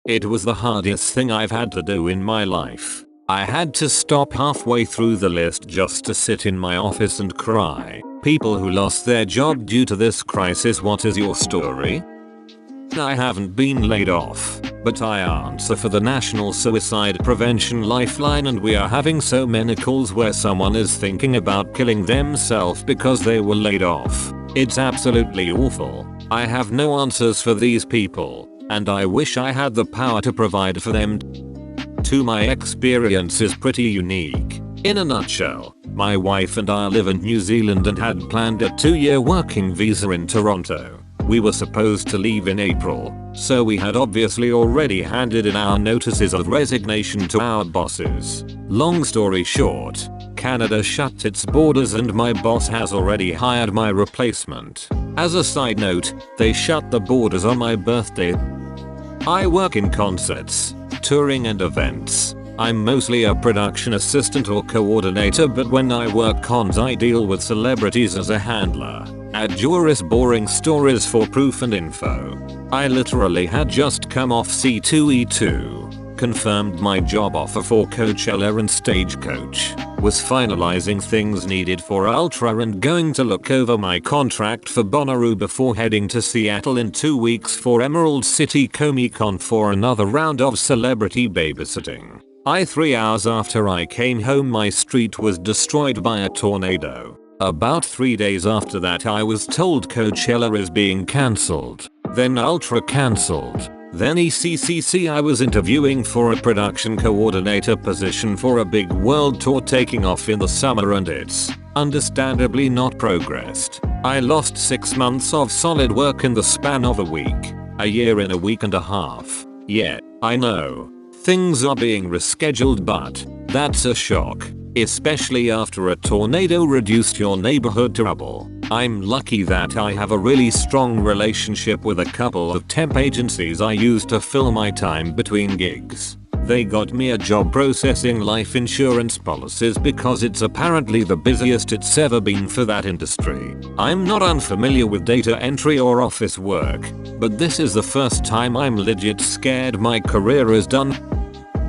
It was the hardest thing I've had to do in my life. I had to stop halfway through the list just to sit in my office and cry. People who lost their job due to this crisis, what is your story? I haven't been laid off, but I answer for the National Suicide Prevention Lifeline, and we are having so many calls where someone is thinking about killing themselves because they were laid off. It's absolutely awful. I have no answers for these people, and I wish I had the power to provide for them too. My experience is pretty unique. In a nutshell, my wife and I live in New Zealand and had planned a 2-year working visa in Toronto. We were supposed to leave in April, so we had obviously already handed in our notices of resignation to our bosses. Long story short, Canada shut its borders and my boss has already hired my replacement. As a side note, they shut the borders on my birthday. I work in concerts, touring and events. I'm mostly a production assistant or coordinator, but when I work cons I deal with celebrities as a handler. Add Juris boring stories for proof and info. I literally had just come off C2E2, confirmed my job offer for Coachella and Stagecoach, was finalizing things needed for Ultra and going to look over my contract for Bonnaroo before heading to Seattle in 2 weeks for Emerald City Comic-Con for another round of celebrity babysitting. 3 hours after I came home my street was destroyed by a tornado. About 3 days after that I was told Coachella is being cancelled, then Ultra cancelled, then ECCC. I was interviewing for a production coordinator position for a big world tour taking off in the summer and it's understandably not progressed. I lost 6 months of solid work in the span of a week, a year in a week and a half. Yeah, I know. Things are being rescheduled, but that's a shock. Especially after a tornado reduced your neighborhood to rubble. I'm lucky that I have a really strong relationship with a couple of temp agencies I use to fill my time between gigs. They got me a job processing life insurance policies because it's apparently the busiest it's ever been for that industry. I'm not unfamiliar with data entry or office work, but this is the first time I'm legit scared my career is done.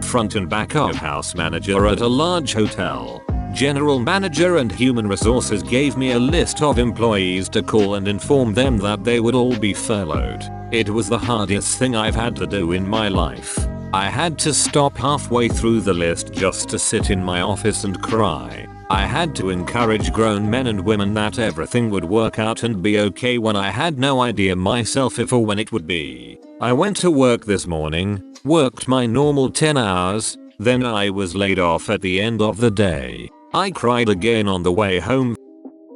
Front and back of house manager at a large hotel. General manager and human resources gave me a list of employees to call and inform them that they would all be furloughed. It was the hardest thing I've had to do in my life. I had to stop halfway through the list just to sit in my office and cry. I had to encourage grown men and women that everything would work out and be okay when I had no idea myself if or when it would be. I went to work this morning, worked my normal 10 hours, then I was laid off at the end of the day. I cried again on the way home.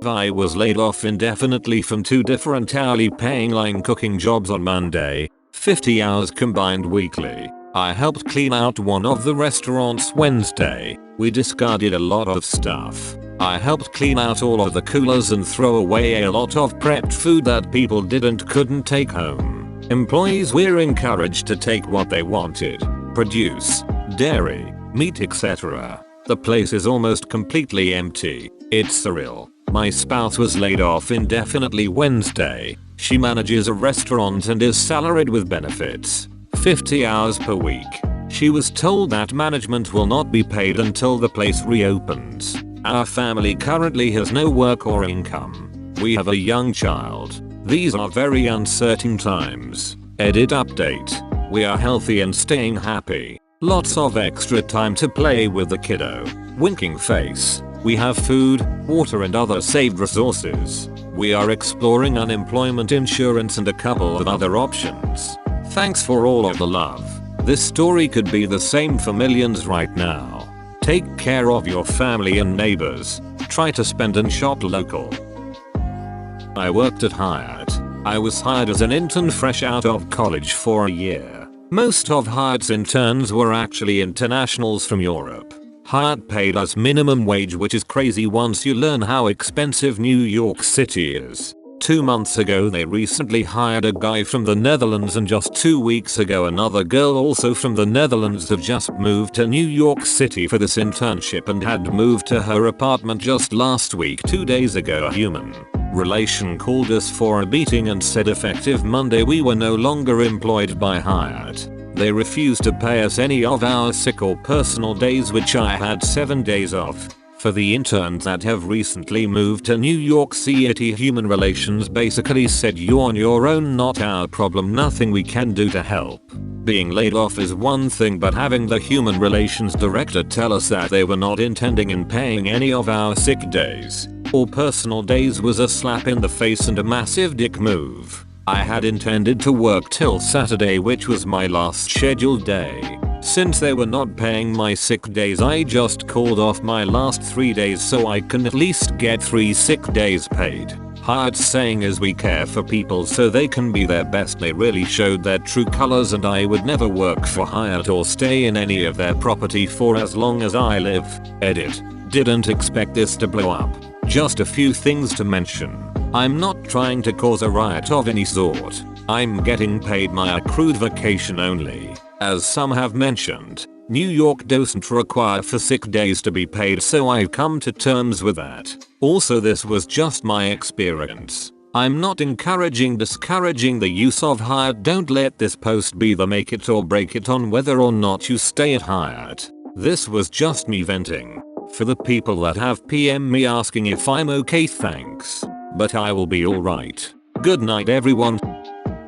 I was laid off indefinitely from 2 different hourly paying line cooking jobs on Monday, 50 hours combined weekly. I helped clean out one of the restaurants Wednesday. We discarded a lot of stuff. I helped clean out all of the coolers and throw away a lot of prepped food that people couldn't take home. Employees were encouraged to take what they wanted. Produce, dairy, meat, etc. The place is almost completely empty. It's surreal. My spouse was laid off indefinitely Wednesday. She manages a restaurant and is salaried with benefits. 50 hours per week. She was told that management will not be paid until the place reopens. Our family currently has no work or income. We have a young child. These are very uncertain times. Edit update. We are healthy and staying happy. Lots of extra time to play with the kiddo. Winking face. We have food, water and other saved resources. We are exploring unemployment insurance and a couple of other options. Thanks for all of the love. This story could be the same for millions right now. Take care of your family and neighbors. Try to spend and shop local. I worked at Hyatt. I was hired as an intern fresh out of college for a year. Most of Hyatt's interns were actually internationals from Europe. Hyatt paid us minimum wage, which is crazy once you learn how expensive New York City is. 2 months ago they recently hired a guy from the Netherlands, and just 2 weeks ago another girl also from the Netherlands had just moved to New York City for this internship and had moved to her apartment just last week. 2 days ago a human relation called us for a meeting and said effective Monday we were no longer employed by Hyatt. They refused to pay us any of our sick or personal days, which I had 7 days off. For the interns that have recently moved to New York City, human relations basically said, "You're on your own, not our problem, nothing we can do to help." Being laid off is one thing, but having the human relations director tell us that they were not intending in paying any of our sick days or personal days was a slap in the face and a massive dick move. I had intended to work till Saturday, which was my last scheduled day. Since they were not paying my sick days, I just called off my last 3 days so I can at least get 3 sick days paid. Hyatt's saying is, "We care for people so they can be their best." They really showed their true colors, and I would never work for Hyatt or stay in any of their property for as long as I live. Edit. Didn't expect this to blow up. Just a few things to mention. I'm not trying to cause a riot of any sort. I'm getting paid my accrued vacation only. As some have mentioned, New York doesn't require for sick days to be paid, so I've come to terms with that. Also, this was just my experience. I'm not discouraging the use of Hyatt. Don't let this post be the make it or break it on whether or not you stay at Hyatt. This was just me venting. For the people that have PM me asking if I'm okay, thanks. But I will be alright. Good night everyone.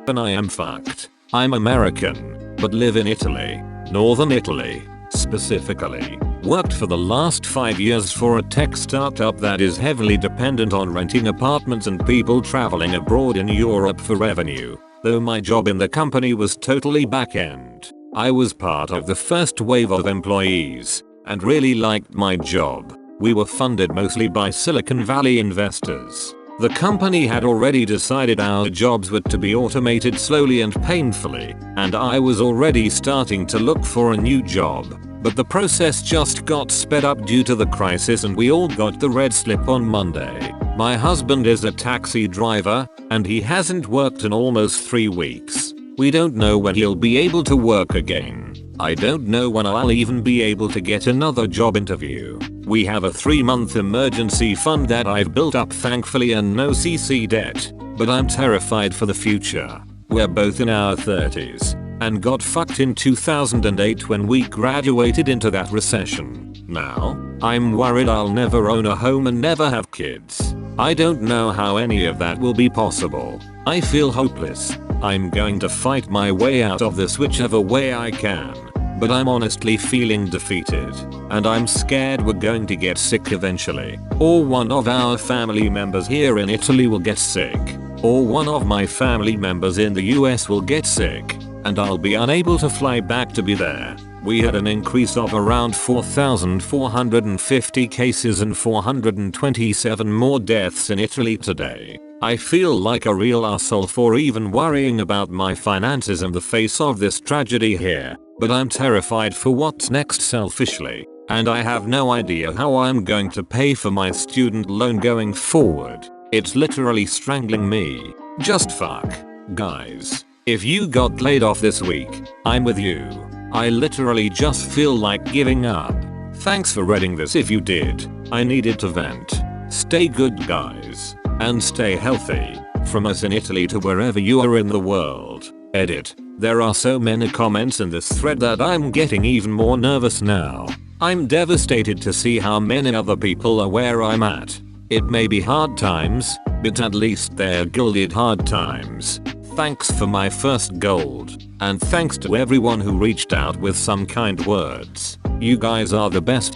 And I am fucked. I'm American, but live in Italy. Northern Italy, specifically. Worked for the last 5 years for a tech startup that is heavily dependent on renting apartments and people traveling abroad in Europe for revenue. Though my job in the company was totally back-end, I was part of the first wave of employees and really liked my job. We were funded mostly by Silicon Valley investors. The company had already decided our jobs were to be automated slowly and painfully, and I was already starting to look for a new job. But the process just got sped up due to the crisis, and we all got the red slip on Monday. My husband is a taxi driver, and he hasn't worked in almost 3 weeks. We don't know when he'll be able to work again. I don't know when I'll even be able to get another job interview. We have a 3-month emergency fund that I've built up thankfully, and no CC debt, but I'm terrified for the future. We're both in our 30s and got fucked in 2008 when we graduated into that recession. Now, I'm worried I'll never own a home and never have kids. I don't know how any of that will be possible. I feel hopeless. I'm going to fight my way out of this whichever way I can. But I'm honestly feeling defeated, and I'm scared we're going to get sick eventually, or one of our family members here in Italy will get sick, or one of my family members in the US will get sick, and I'll be unable to fly back to be there. We had an increase of around 4,450 cases and 427 more deaths in Italy today. I feel like a real asshole for even worrying about my finances in the face of this tragedy here, but I'm terrified for what's next selfishly, and I have no idea how I'm going to pay for my student loan going forward. It's literally strangling me. Just fuck. Guys, if you got laid off this week, I'm with you. I literally just feel like giving up. Thanks for reading this if you did. I needed to vent. Stay good guys. And stay healthy. From us in Italy to wherever you are in the world. Edit. There are so many comments in this thread that I'm getting even more nervous now. I'm devastated to see how many other people are where I'm at. It may be hard times, but at least they're gilded hard times. Thanks for my first gold. And thanks to everyone who reached out with some kind words. You guys are the best.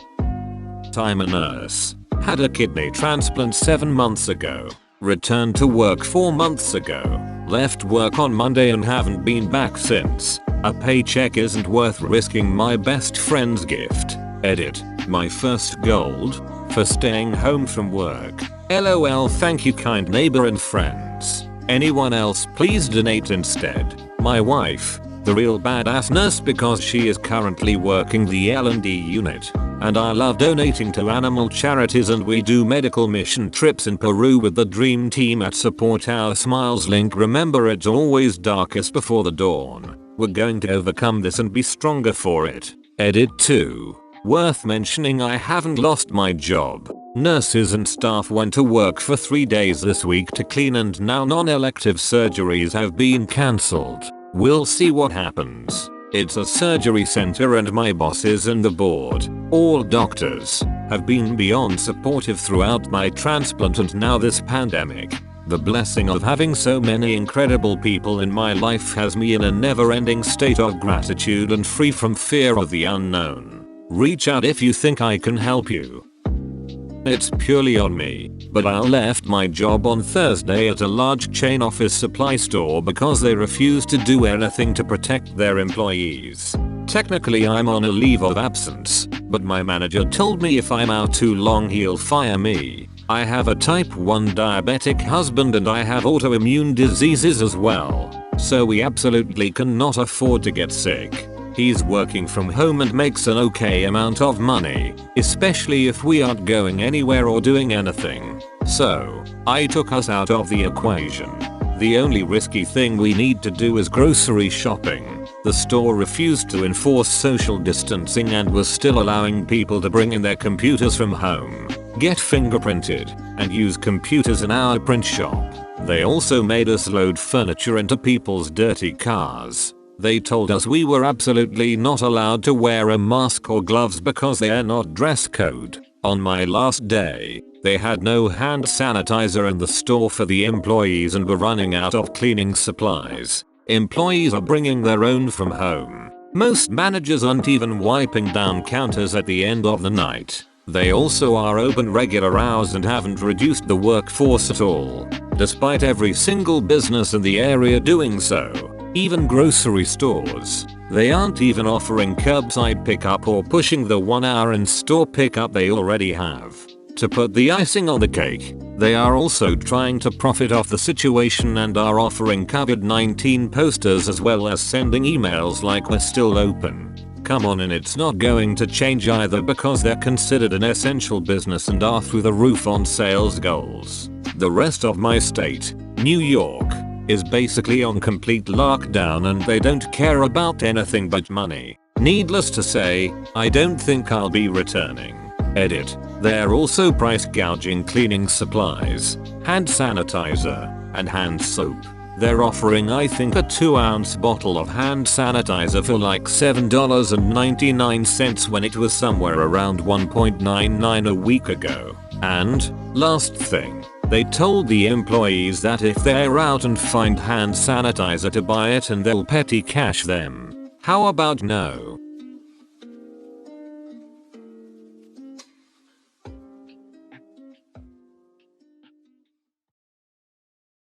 I'm a nurse. Had a kidney transplant 7 months ago. Returned to work 4 months ago. Left work on Monday and haven't been back since. A paycheck isn't worth risking my best friend's gift. Edit. My first gold? For staying home from work. LOL, thank you kind neighbor and friends. Anyone else please donate instead. My wife, the real badass nurse, because she is currently working the L&D unit. And I love donating to animal charities, and we do medical mission trips in Peru with the dream team at Support Our Smiles link. Remember, it's always darkest before the dawn. We're going to overcome this and be stronger for it. Edit 2. Worth mentioning, I haven't lost my job. Nurses and staff went to work for 3 days this week to clean, and now non-elective surgeries have been cancelled. We'll see what happens. It's a surgery center and my bosses and the board, all doctors, have been beyond supportive throughout my transplant and now this pandemic. The blessing of having so many incredible people in my life has me in a never-ending state of gratitude and free from fear of the unknown. Reach out if you think I can help you. It's purely on me, but I left my job on Thursday at a large chain office supply store because they refused to do anything to protect their employees. Technically I'm on a leave of absence, but my manager told me if I'm out too long he'll fire me. I have a type 1 diabetic husband and I have autoimmune diseases as well, so we absolutely cannot afford to get sick. He's working from home and makes an okay amount of money, especially if we aren't going anywhere or doing anything. So, I took us out of the equation. The only risky thing we need to do is grocery shopping. The store refused to enforce social distancing and was still allowing people to bring in their computers from home, get fingerprinted, and use computers in our print shop. They also made us load furniture into people's dirty cars. They told us we were absolutely not allowed to wear a mask or gloves because they are not dress code. On my last day, they had no hand sanitizer in the store for the employees and were running out of cleaning supplies. Employees are bringing their own from home. Most managers aren't even wiping down counters at the end of the night. They also are open regular hours and haven't reduced the workforce at all, despite every single business in the area doing so. Even grocery stores. They aren't even offering curbside pickup or pushing the 1-hour in-store pickup they already have. To put the icing on the cake, they are also trying to profit off the situation and are offering COVID-19 posters as well as sending emails like we're still open. Come on, and it's not going to change either because they're considered an essential business and are through the roof on sales goals. The rest of my state, New York, is basically on complete lockdown and they don't care about anything but money. Needless to say, I don't think I'll be returning. Edit. They're also price gouging cleaning supplies, hand sanitizer, and hand soap. They're offering I think a 2-ounce bottle of hand sanitizer for like $7.99 when it was somewhere around $1.99 a week ago. And, last thing, they told the employees that if they're out and find hand sanitizer to buy it and they'll petty cash them. How about no?